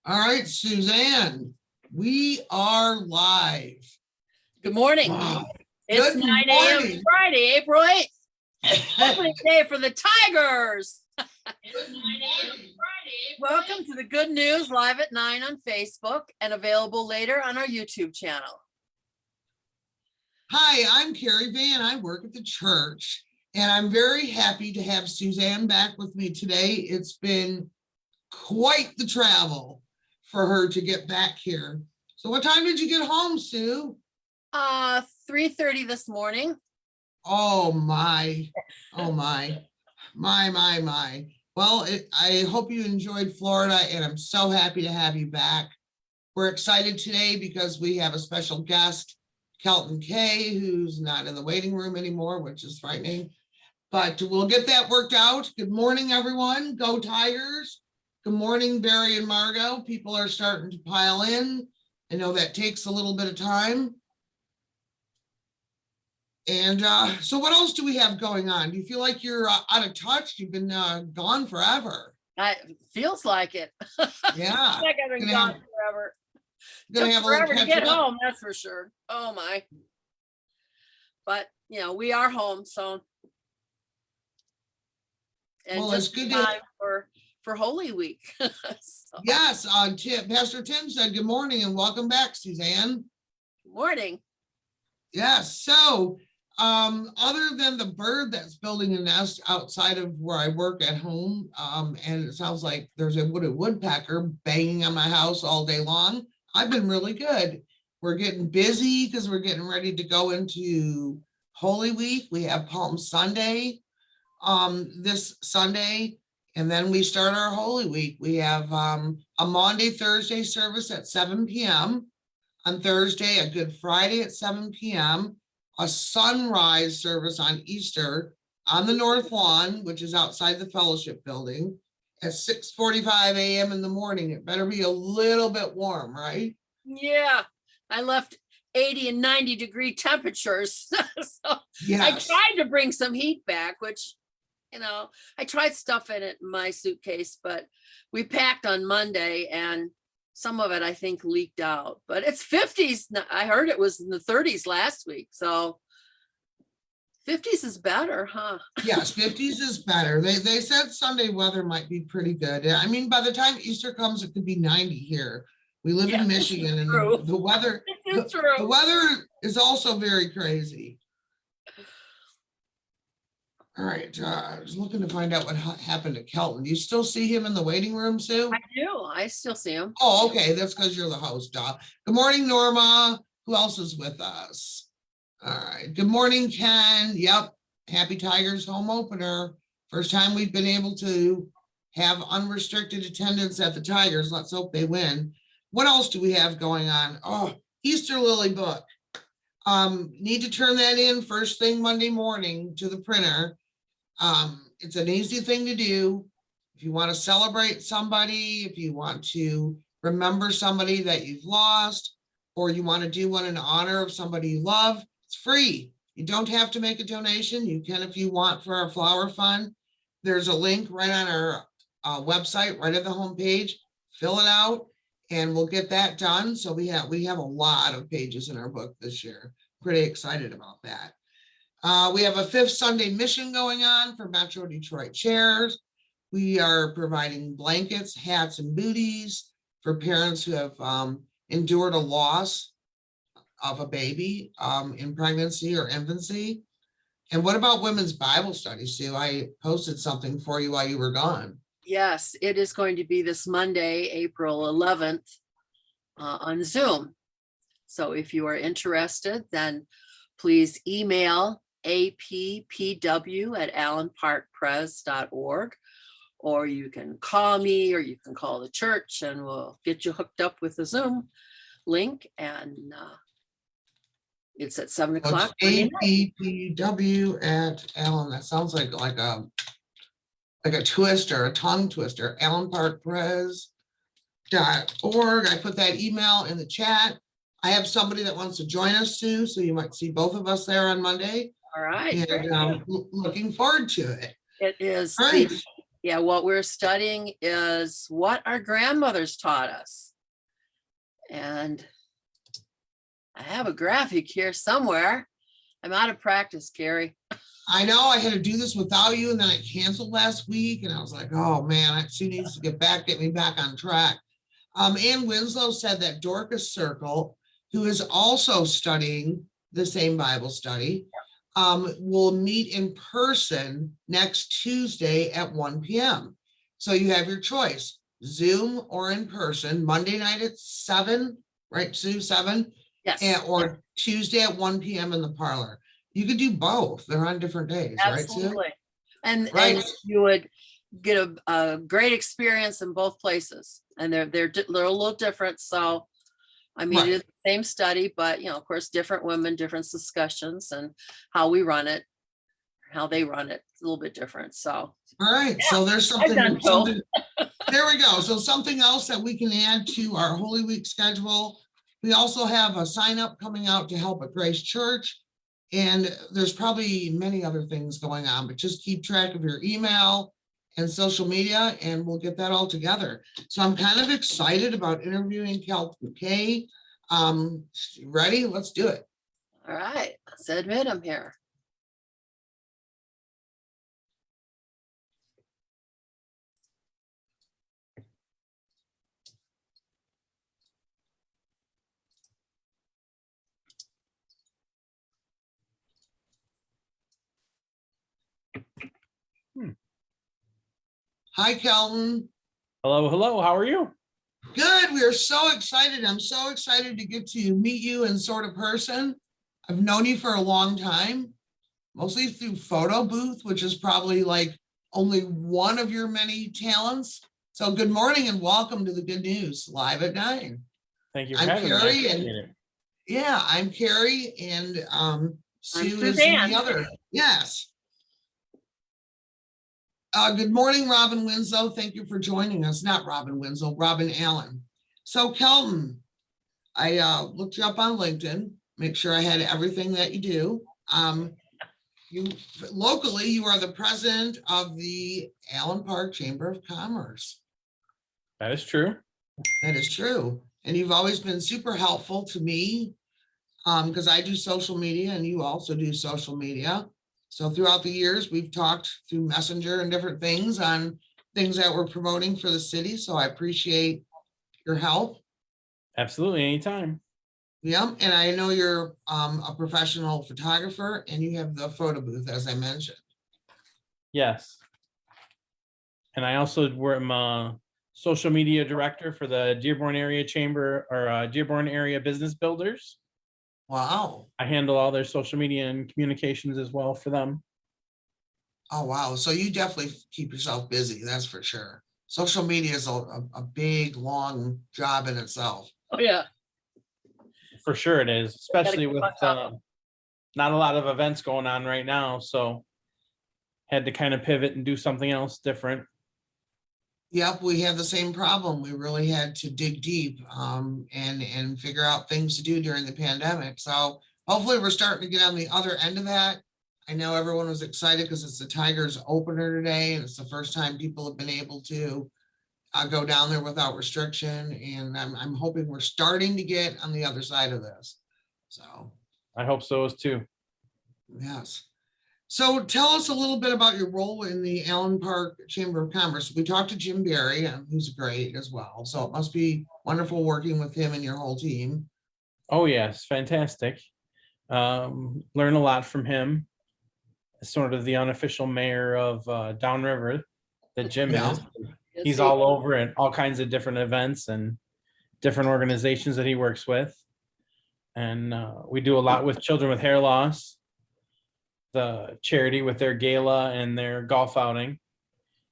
All right, Suzanne, we are live. Good morning. Wow. It's Good 9 a.m. morning. Friday, April 8th. Opening day for the Tigers. Welcome to the Good News live at 9 on Facebook and available later on our YouTube channel. Hi, I'm Kerri Van. I work at the church, and I'm very happy to have Suzanne back with me today. It's been quite the travel for her to get back here. So what time did you get home, Sue? 3:30 this morning. Oh my. Well, I hope you enjoyed Florida, and I'm so happy to have you back. We're excited today because we have a special guest, Kelton Kaye, who's not in the waiting room anymore, which is frightening, but we'll get that worked out. Good morning, everyone. Go Tigers. Good morning, Barry and Margot. People are starting to pile in. I know that takes a little bit of time. And so what else do we have going on? Do you feel like you're out of touch? You've been gone forever. It feels like it. Yeah. Like I've been gone forever. Gonna Took have a little forever to get catch up. home, that's for sure. Oh my. But you know, we are home, so. And Well, it's just good time for Holy Week. So, Yes, Pastor Tim said good morning and welcome back, Suzanne. good morning. Yes, so other than the bird that's building a nest outside of where I work at home, and it sounds like there's a woodpecker banging on my house all day long, I've been really good. We're getting busy because we're getting ready to go into Holy Week. We have Palm Sunday this Sunday, and then we start our Holy Week. We have a Maundy, Thursday service at 7 p.m. On Thursday, a Good Friday at 7 p.m., a sunrise service on Easter on the North Lawn, which is outside the fellowship building, at 6:45 a.m. in the morning. It better be a little bit warm, right? Yeah, I left 80 and 90 degree temperatures. So Yes. I tried to bring some heat back, which, you know, I tried stuffing it in my suitcase, but we packed on Monday and some of it I think leaked out. But it's 50s. I heard it was in the 30s last week. So 50s is better, huh? Yes, 50s is better. They said Sunday weather might be pretty good. I mean, by the time Easter comes, it could be 90 here. We live in Michigan, and the weather the weather is also very crazy. All right, I was looking to find out what happened to Kelton. Do you still see him in the waiting room, Sue? I do. I still see him. Oh, okay. That's because you're the host, Doc. Good morning, Norma. Who else is with us? All right. Good morning, Ken. Yep. Happy Tigers home opener. First time we've been able to have unrestricted attendance at the Tigers. Let's hope they win. What else do we have going on? Oh, Easter Lily book. Need to turn that in first thing Monday morning to the printer. It's an easy thing to do. If you want to celebrate somebody, if you want to remember somebody that you've lost, or you want to do one in honor of somebody you love, it's free. You don't have to make a donation. You can if you want for our flower fund. There's a link right on our website, right at the homepage. Fill it out, and we'll get that done. So we have a lot of pages in our book this year. Pretty excited about that. We have a fifth Sunday mission going on for Metro Detroit Chairs. We are providing blankets, hats, and booties for parents who have endured a loss of a baby in pregnancy or infancy. And what about women's Bible study, Sue? I posted something for you while you were gone. Yes, it is going to be this Monday, April 11th on Zoom. So if you are interested, then please email appw@allenparkpres.org, or you can call me, or you can call the church, and we'll get you hooked up with the Zoom link. And it's at 7 o'clock. appw at Allen. That sounds like a twister, a tongue twister. allenparkpres.org. I put that email in the chat. I have somebody that wants to join us too, so you might see both of us there on Monday. All right. And looking forward to it. It is Right. Yeah, what we're studying is what our grandmothers taught us. And I have a graphic here somewhere. I'm out of practice, Kerri. I know I had to do this without you, and then I canceled last week, and I was like, oh man, she needs to get me back on track. Ann Winslow said that Dorcas Circle, who is also studying the same Bible study, will meet in person next Tuesday at 1 p.m. So you have your choice, Zoom or in person, Monday night at 7, right, Sue, 7? Yes. Or Tuesday at 1 p.m. in the parlor. You could do both. They're on different days, Absolutely. right, Sue? And Right. you would get a great experience in both places. And they're a little different. So, I mean, Right. it's the same study, but, you know, of course, different women, different discussions, and how we run it, how they run it, it's a little bit different. So, All right. Yeah, So there's I've done something. There we go. So something else that we can add to our Holy Week schedule. We also have a sign up coming out to help at Grace Church. And there's probably many other things going on, but just keep track of your email and social media, and we'll get that all together. So I'm kind of excited about interviewing Kelton Kaye. Ready? Let's do it. all right, let's admit I'm here. Hi, Kelton. Hello, hello. How are you? Good. We are so excited. I'm so excited to get to meet you in sort of person. I've known you for a long time, mostly through photo booth, which is probably like only one of your many talents. So good morning and welcome to the Good News Live at 9. Thank you for I'm having me. I Kerri, appreciate and it. yeah, I'm Kerri, and Sue is Suzan. the other. Yes. Good morning, Robin Winslow. Thank you for joining us. Not Robin Winslow, Robin Allen. So Kelton, I looked you up on LinkedIn, make sure I had everything that you do. You locally, you are the president of the Allen Park Chamber of Commerce. That is true. That is true. And you've always been super helpful to me because I do social media and you also do social media. So throughout the years, we've talked through Messenger and different things on things that we're promoting for the city. So I appreciate your help. Absolutely. Anytime. Yeah, and I know you're a professional photographer and you have the photo booth, as I mentioned. Yes. And I also am a social media director for the Dearborn Area Chamber or Dearborn Area Business Builders. Wow. I handle all their social media and communications as well for them. Oh, wow. So you definitely keep yourself busy. That's for sure. Social media is a big, long job in itself. Oh, yeah. For sure it is, especially keep with on top of not a lot of events going on right now. So had to kind of pivot and do something else different. Yep, we have the same problem. We really had to dig deep and figure out things to do during the pandemic. So hopefully we're starting to get on the other end of that. I know everyone was excited because it's the Tigers opener today, and it's the first time people have been able to go down there without restriction. And I'm hoping we're starting to get on the other side of this. So I hope so as too. yes. So tell us a little bit about your role in the Allen Park Chamber of Commerce. We talked to Jim Barry, who's great as well. So it must be wonderful working with him and your whole team. Oh yes, fantastic. Learn a lot from him. Sort of the unofficial mayor of Downriver that Jim Yeah. is. Yes, He's he- all over at all kinds of different events and different organizations that he works with. And we do a lot with children with hair loss, the charity with their gala and their golf outing,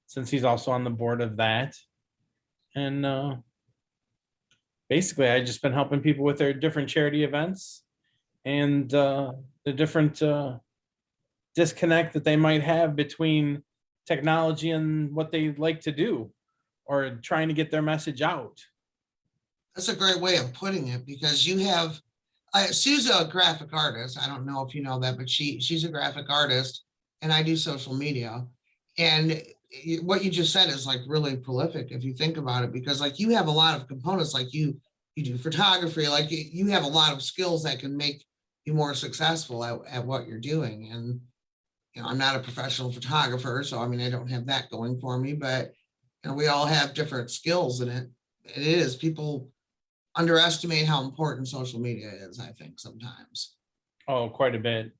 since he's also on the board of that. And basically, I've just been helping people with their different charity events and the different disconnect that they might have between technology and what they like to do, or trying to get their message out. That's a great way of putting it, because you have Sue's a graphic artist. I don't know if you know that, but she's a graphic artist, and I do social media. And what you just said is like really prolific if you think about it, because like you have a lot of components, like you do photography, like you have a lot of skills that can make you more successful at what you're doing. And, I'm not a professional photographer, so I mean, I don't have that going for me, but we all have different skills, and it is, people underestimate how important social media is, I think, sometimes. Oh, quite a bit.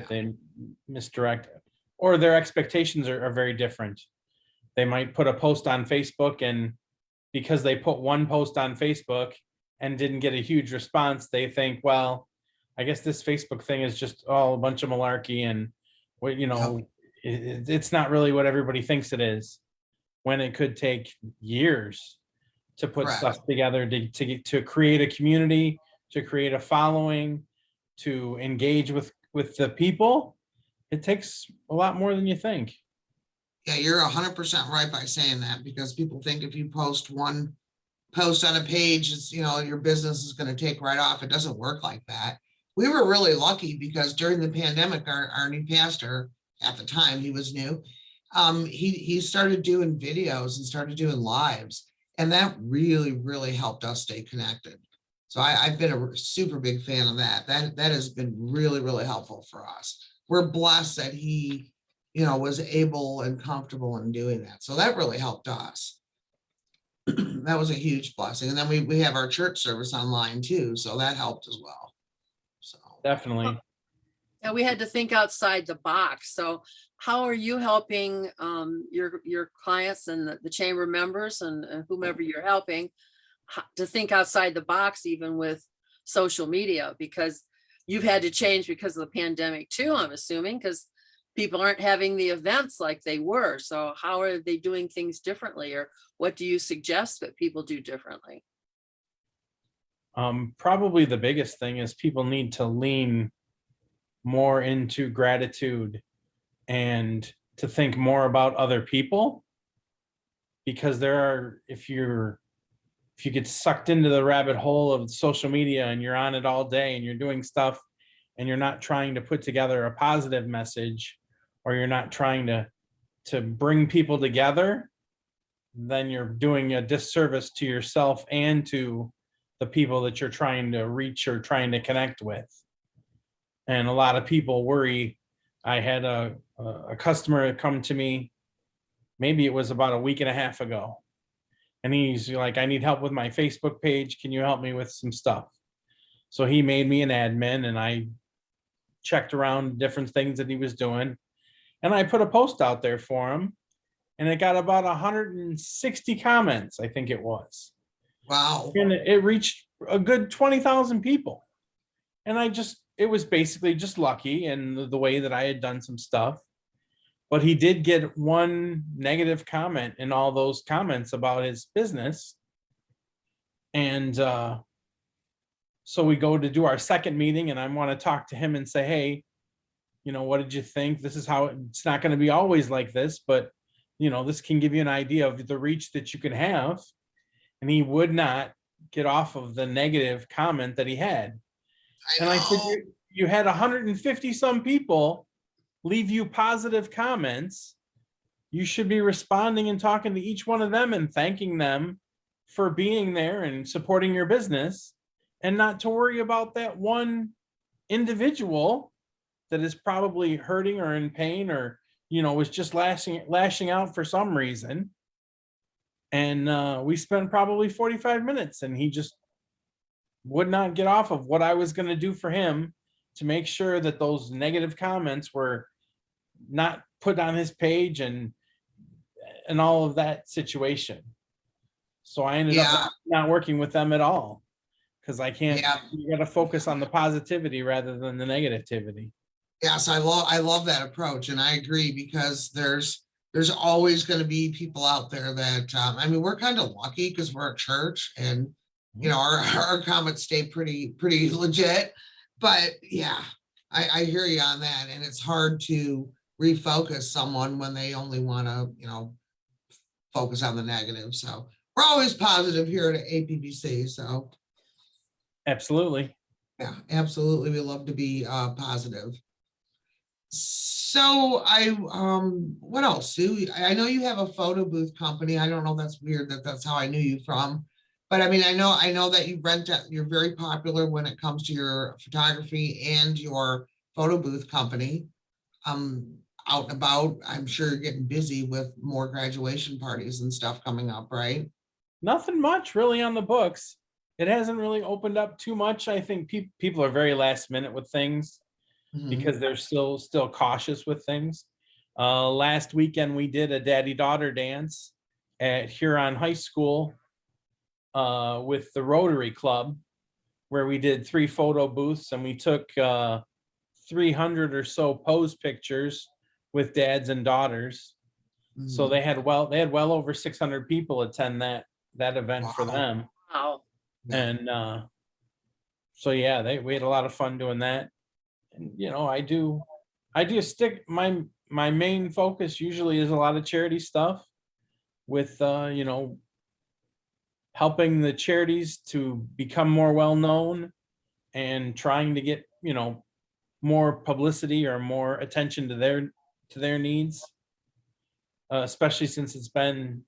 They misdirect, or their expectations are very different. They might put a post on Facebook, and because they put one post on Facebook and didn't get a huge response, they think, well, I guess this Facebook thing is just all a bunch of malarkey, and it's not really what everybody thinks it is, when it could take years to put Correct. stuff together to create a community, to create a following, to engage with the people. It takes a lot more than you think. Yeah, you're 100% right by saying that, because people think if you post one post on a page, it's, your business is going to take right off. It doesn't work like that. We were really lucky because during the pandemic, our new pastor at the time, he was new, he started doing videos and started doing lives. And that really, really helped us stay connected. So I've been a super big fan of that. That has been really, really helpful for us. We're blessed that he, was able and comfortable in doing that. So that really helped us. That was a huge blessing. And then we have our church service online too. So that helped as well. So Definitely. And we had to think outside the box. So how are you helping your clients and the chamber members and whomever you're helping to think outside the box, even with social media? Because you've had to change because of the pandemic too, I'm assuming, because people aren't having the events like they were. So how are they doing things differently, or what do you suggest that people do differently? Probably the biggest thing is people need to lean more into gratitude and to think more about other people, because if you get sucked into the rabbit hole of social media and you're on it all day and you're doing stuff and you're not trying to put together a positive message, or you're not trying to bring people together, then you're doing a disservice to yourself and to the people that you're trying to reach or trying to connect with. And a lot of people worry. I had a customer come to me, maybe it was about a week and a half ago, and he's like, I need help with my Facebook page. Can you help me with some stuff? So he made me an admin, and I checked around different things that he was doing, and I put a post out there for him, and it got about 160 comments, I think it was. wow. And it reached a good 20,000 people. And it was basically just lucky and the way that I had done some stuff. But he did get one negative comment in all those comments about his business. And so we go to do our second meeting, and I want to talk to him and say, hey, what did you think? This is how it's not going to be always like this, but this can give you an idea of the reach that you can have. And he would not get off of the negative comment that he had. I said, you had 150 some people leave you positive comments. You should be responding and talking to each one of them and thanking them for being there and supporting your business, and not to worry about that one individual that is probably hurting or in pain, or was just lashing out for some reason. And we spent probably 45 minutes, and he just would not get off of what I was going to do for him to make sure that those negative comments were not put on his page and all of that situation. So I ended up not working with them at all, because I can't. You got to focus on the positivity rather than the negativity. Yes, I love that approach, and I agree, because there's always going to be people out there that we're kind of lucky because we're a church, and our comments stay pretty legit. But yeah, I hear you on that, and it's hard to refocus someone when they only want to focus on the negative. So we're always positive here at APBC. So absolutely, yeah, absolutely, we love to be positive. So what else, Sue? I know you have a photo booth company. I don't know, that's weird that that's how I knew you from. But I mean, I know that you rent out, you're very popular when it comes to your photography and your photo booth company. Out and about, I'm sure you're getting busy with more graduation parties and stuff coming up, right? Nothing much really on the books. It hasn't really opened up too much. I think people are very last minute with things Mhm. because they're still cautious with things. Last weekend we did a daddy-daughter dance at Huron High School with the Rotary Club, where we did 3 photo booths and we took 300 or so pose pictures with dads and daughters. So Mhm. they had well over 600 people attend that event for Wow. them. Wow. Yeah. And so yeah, we had a lot of fun doing that. And you know, I do stick my main focus usually is a lot of charity stuff with you know, helping the charities to become more well known and trying to get, you know, more publicity or more attention to their needs, especially since it's been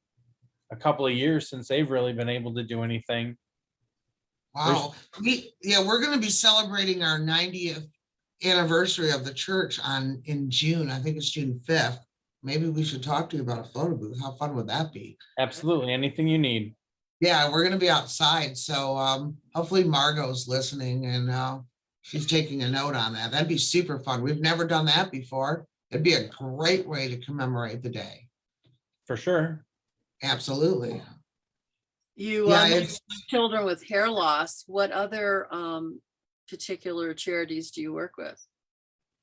a couple of years since they've really been able to do anything. Wow. We're going to be celebrating our 90th anniversary of the church in June. I think it's June 5th. Maybe we should talk to you about a photo booth. How fun would that be? Absolutely, anything you need. Yeah, we're going to be outside. So hopefully Margot's listening and she's taking a note on that. That'd be super fun. We've never done that before. It'd be a great way to commemorate the day. For sure. Absolutely. You Yeah, mentioned children with hair loss. What other particular charities do you work with?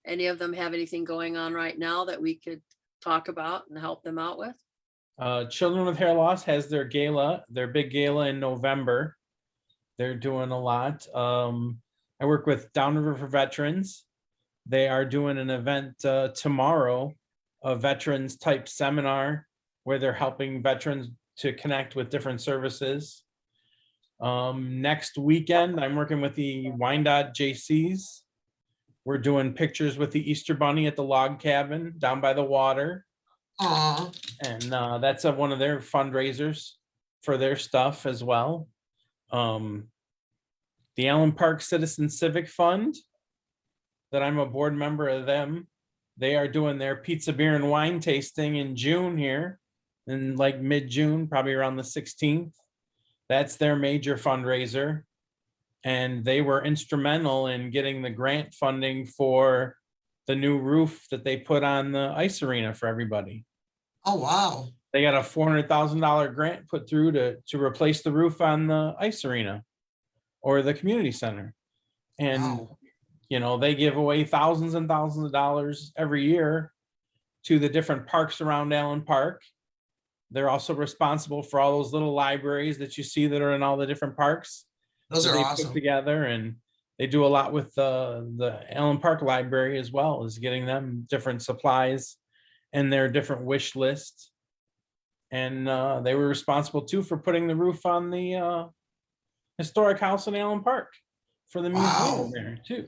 Any of them have anything going on right now that we could talk about and help them out with? Children with Hair Loss has their big gala in November. They're doing a lot. I work with Downriver for Veterans. They are doing an event tomorrow, a veterans type seminar where they're helping veterans to connect with different services. Next weekend, I'm working with the Wyandotte JCs. We're doing pictures with the Easter Bunny at the log cabin down by the water. Aw. And that's one of their fundraisers for their stuff as well. The Allen Park Citizen Civic Fund, that I'm a board member of them. They are doing their pizza, beer, and wine tasting in June here, in like mid-June, probably around the 16th. That's their major fundraiser. And they were instrumental in getting the grant funding for the new roof that they put on the ice arena for everybody. Oh, wow. They got a $400,000 grant put through to replace the roof on the ice arena or the community center. And, Wow. you know, they give away thousands and thousands of dollars every year to the different parks around Allen Park. They're also responsible for all those little libraries that you see that are in all the different parks. Those are They awesome. put together, and they do a lot with the Allen Park Library as well, as getting them different supplies and their different wish lists. And they were responsible too for putting the roof on the historic house in Allen Park for the Wow. museum there too.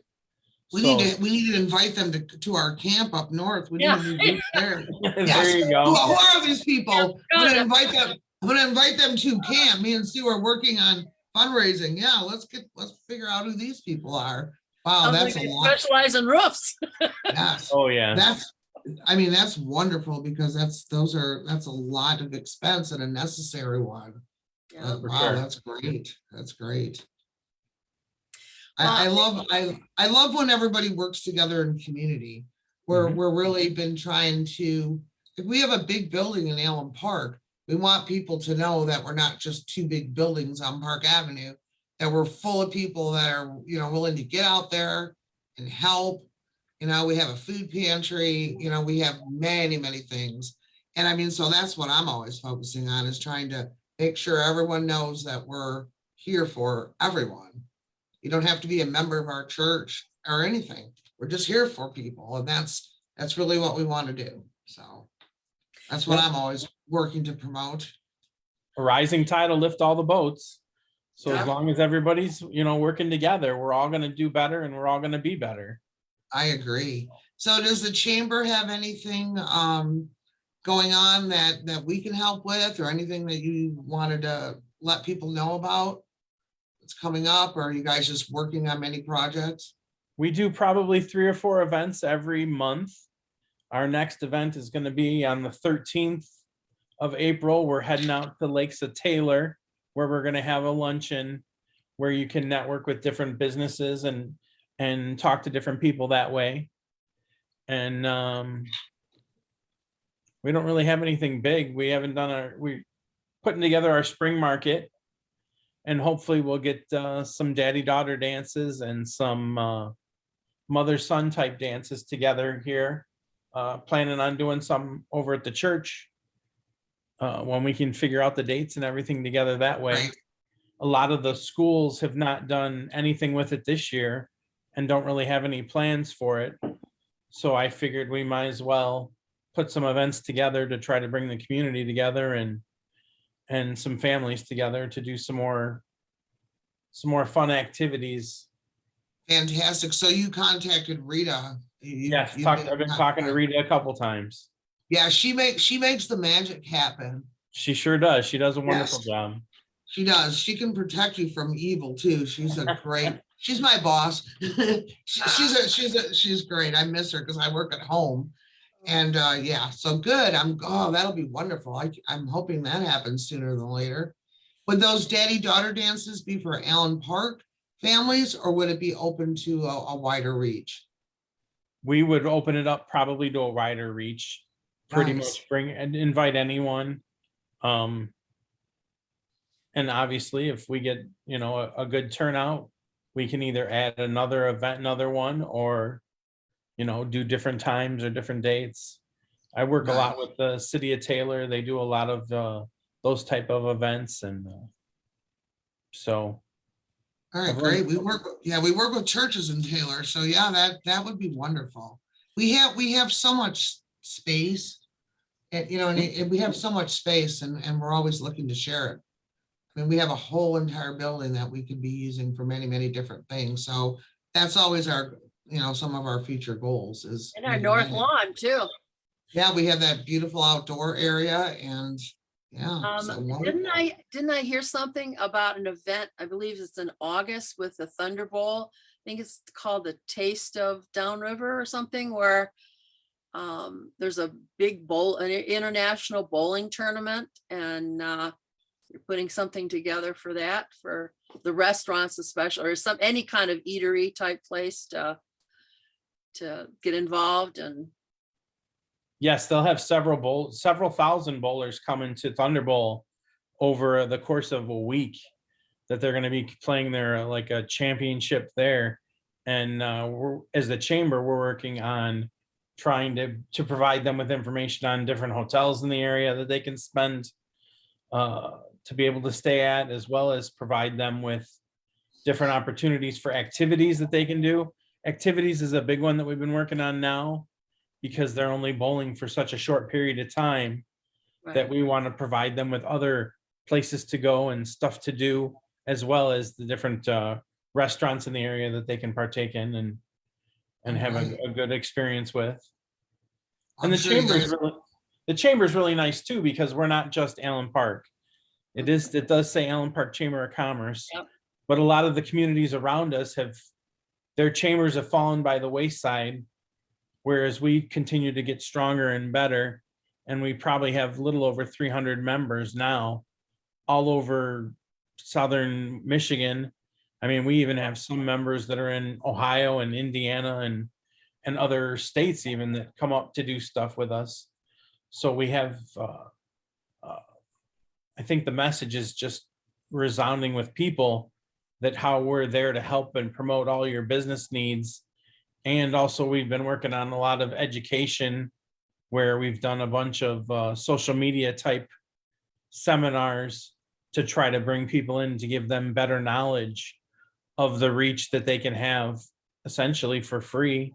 We So- need to invite them to our camp up north. We need Yeah. a new group there. There Yes. you Who go. are these people? I'm good. gonna invite them. I'm gonna invite them to camp. Me and Sue are working on fundraising. Yeah, let's figure out who these people are. Wow, Sounds that's like a they lot. specialize in roofs. Yes, Oh yeah. that's wonderful because that's a lot of expense and a necessary one. Yeah. For Wow, sure. that's great. That's great. Well, I love when everybody works together in community. We're really been trying to, if we have a big building in Allen Park, we want people to know that we're not just 2 big buildings on Park Avenue, that we're full of people that are, you know, willing to get out there and help. You know, we have a food pantry, you know, we have many, many things. And I mean, so that's what I'm always focusing on, is trying to make sure everyone knows that we're here for everyone. You don't have to be a member of our church or anything. We're just here for people. And that's really what we want to do. So that's what Yep. I'm always working to promote. A rising tide will lift all the boats. So Yeah. as long as everybody's, you know, working together, we're all going to do better and we're all going to be better. I agree. So does the chamber have anything going on that we can help with, or anything that you wanted to let people know about? It's coming up, or are you guys just working on many projects? We do probably 3 or 4 events every month. Our next event is going to be on the 13th of April. We're heading out to Lakes of Taylor, where we're going to have a luncheon where you can network with different businesses and talk to different people that way. And we don't really have anything big. We haven't done we're putting together our spring market, and hopefully we'll get some daddy-daughter dances and some mother-son type dances together here. Planning on doing some over at the church when we can figure out the dates and everything together that way. Right. A lot of the schools have not done anything with it this year and don't really have any plans for it. So I figured we might as well put some events together to try to bring the community together and some families together to do some more fun activities. Fantastic. So you contacted Rita. Yes, I've been talking to Rita a couple times. Yeah, she makes the magic happen. She sure does. She does a wonderful Yes. job. She does. She can protect you from evil too. She's my boss. She's great. I miss her because I work at home. And yeah, so good. That'll be wonderful. I'm hoping that happens sooner than later. Would those daddy-daughter dances be for Allen Park families, or would it be open to a wider reach? We would open it up probably to a wider reach, pretty Nice. much bring and invite anyone. And obviously if we get, a good turnout, we can either add another event, another one, or, do different times or different dates. I work a lot with the city of Taylor. They do a lot of those type of events. And so. All right, great. We work with churches in Taylor. So yeah, that would be wonderful. We have so much space, and we have so much space, and we're always looking to share it. I mean, we have a whole entire building that we could be using for many, many different things. So that's always our, some of our future goals is. And our north lawn too. Yeah, we have that beautiful outdoor area, and yeah. Didn't I hear something about an event? I believe it's in August with the Thunder Bowl. I think it's called the Taste of Downriver or something, where there's a big an international bowling tournament, and you're putting something together for that, for the restaurants especially, or any kind of eatery type place to get involved. And Yes, they'll have several thousand bowlers coming to Thunder Bowl over the course of a week, that they're going to be playing their like a championship there. And as the chamber, we're working on trying to provide them with information on different hotels in the area that they can spend to be able to stay at, as well as provide them with different opportunities for activities that they can do. Activities is a big one that we've been working on now, because they're only bowling for such a short period of time, right. that we want to provide them with other places to go and stuff to do, as well as the different restaurants in the area that they can partake in and have a good experience with. And the chamber is really nice too, because we're not just Allen Park. It does say Allen Park Chamber of Commerce, Yep. but a lot of the communities around us their chambers have fallen by the wayside, whereas we continue to get stronger and better. And we probably have a little over 300 members now all over Southern Michigan. I mean, we even have some members that are in Ohio and Indiana and other states even, that come up to do stuff with us. So we have, I think the message is just resounding with people, that how we're there to help and promote all your business needs. And also we've been working on a lot of education, where we've done a bunch of social media type seminars to try to bring people in, to give them better knowledge of the reach that they can have essentially for free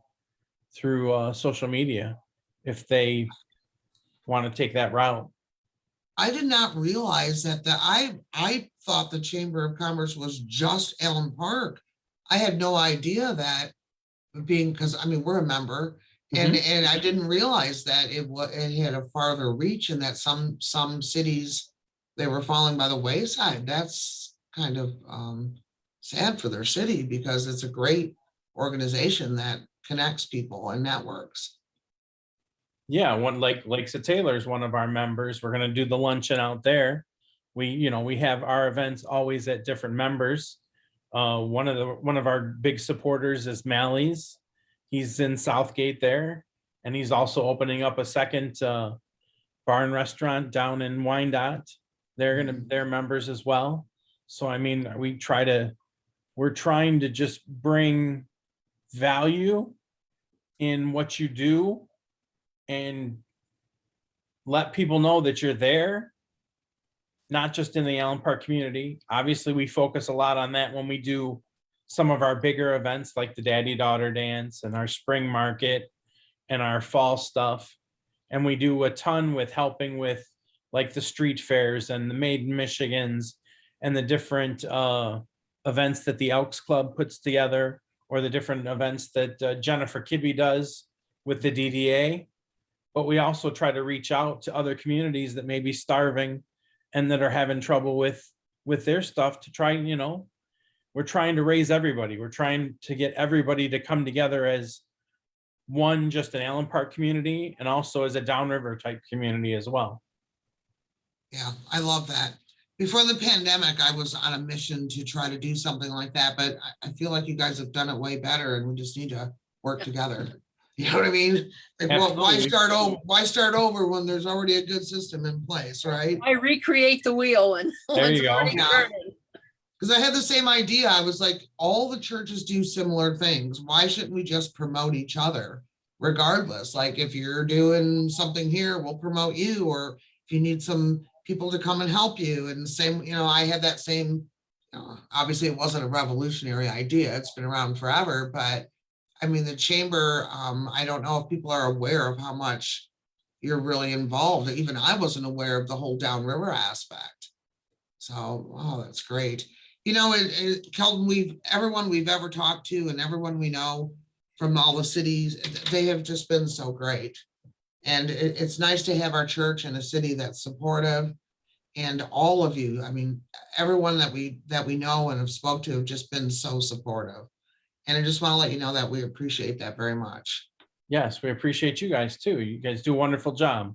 through social media, if they want to take that route. I did not realize that I thought the Chamber of Commerce was just Allen Park. I had no idea that, because I mean, we're a member, And I didn't realize that it had a farther reach, and that some cities, they were falling by the wayside. That's kind of sad for their city, because it's a great organization that connects people and networks. Yeah, one like Lakes of Taylor is one of our members. We're gonna do the luncheon out there. We have our events always at different members. One of our big supporters is Mally's. He's in Southgate there, and he's also opening up a second bar and restaurant down in Wyandotte. They're members as well. So I mean, we're trying to just bring value in what you do and let people know that you're there, not just in the Allen Park community. Obviously, we focus a lot on that when we do some of our bigger events like the Daddy Daughter Dance and our spring market and our fall stuff. And we do a ton with helping with like the street fairs and the Made in Michigans and the different events that the Elks Club puts together, or the different events that Jennifer Kibbe does with the DDA. But we also try to reach out to other communities that may be starving and that are having trouble with their stuff, to try, we're trying to raise everybody. We're trying to get everybody to come together as one, just an Allen Park community, and also as a downriver type community as well. Yeah, I love that. Before the pandemic, I was on a mission to try to do something like that, but I feel like you guys have done it way better, and we just need to work together. You know what I mean? Like, well, why start over when there's already a good system in place, right? I recreate the wheel and There you go. Because I had the same idea. I was like, all the churches do similar things. Why shouldn't we just promote each other regardless? Like, if you're doing something here, we'll promote you, or if you need some people to come and help you. And the same, I had that same, obviously it wasn't a revolutionary idea. It's been around forever, but I mean, the chamber, I don't know if people are aware of how much you're really involved. Even I wasn't aware of the whole downriver aspect. So, oh, that's great. Kelton, everyone we've ever talked to and everyone we know from all the cities, they have just been so great. And it's nice to have our church in a city that's supportive. And all of you, I mean, everyone that we know and have spoke to have just been so supportive. And I just want to let you know that we appreciate that very much. Yes, we appreciate you guys too. You guys do a wonderful job.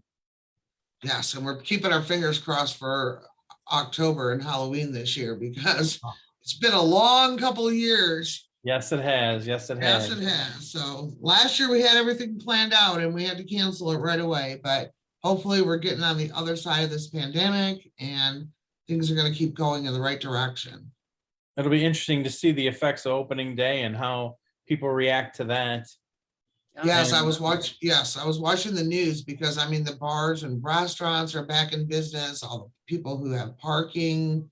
Yes, and we're keeping our fingers crossed for October and Halloween this year, because it's been a long couple of years. Yes, it has. Yes, it has. Yes, it has. So last year we had everything planned out and we had to cancel it right away. But hopefully we're getting on the other side of this pandemic and things are going to keep going in the right direction. It'll be interesting to see the effects of opening day and how people react to that. Yes, I was watching the news, because I mean, the bars and restaurants are back in business. All the people who have parking,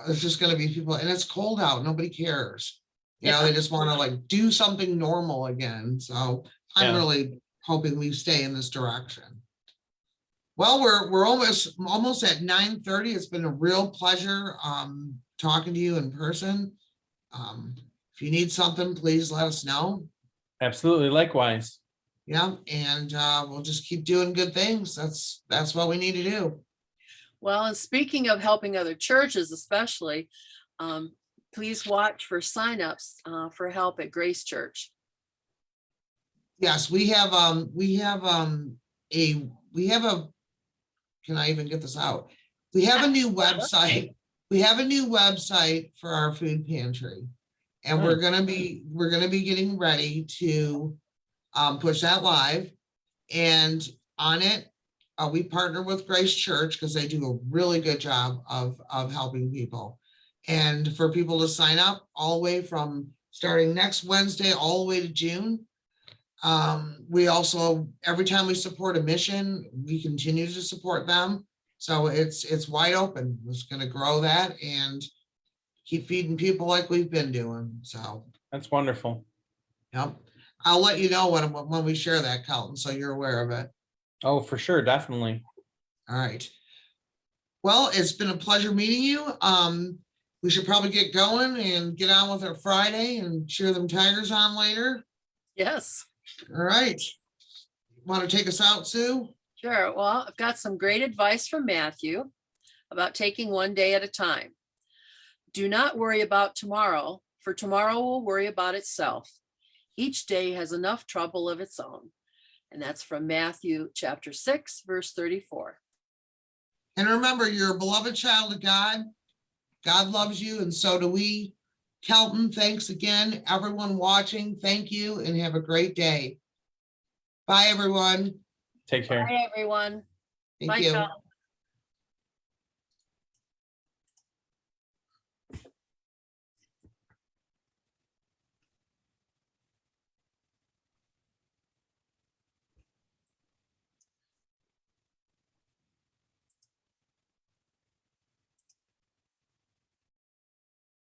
there's just going to be people, and it's cold out. Nobody cares. They just want to like do something normal again. So I'm really hoping we stay in this direction. Well, we're almost at 9:30. It's been a real pleasure talking to you in person. If you need something, please let us know. Absolutely. Likewise. Yeah. And we'll just keep doing good things. That's what we need to do. Well, and speaking of helping other churches, especially, please watch for signups for help at Grace Church. Yes, we have can I even get this out? We have a new website. We have a new website for our food pantry, and we're gonna be getting ready to push that live. And on it, we partner with Grace Church because they do a really good job of helping people. And for people to sign up all the way from starting next Wednesday all the way to June. We also, every time we support a mission, we continue to support them. So it's wide open. We're just going to grow that and keep feeding people like we've been doing. So that's wonderful. Yep. I'll let you know when we share that, Kelton, so you're aware of it. Oh, for sure. Definitely. All right. Well, it's been a pleasure meeting you. We should probably get going and get on with our Friday and cheer them Tigers on later. Yes. All right. Want to take us out, Sue? Sure. Well, I've got some great advice from Matthew about taking one day at a time. Do not worry about tomorrow, for tomorrow will worry about itself. Each day has enough trouble of its own. And that's from Matthew chapter 6, verse 34. And remember, you're a beloved child of God. God loves you, and so do we. Kelton, thanks again. Everyone watching, thank you, and have a great day. Bye, everyone. Take care. Bye, everyone. Thank Bye, you. Kelton.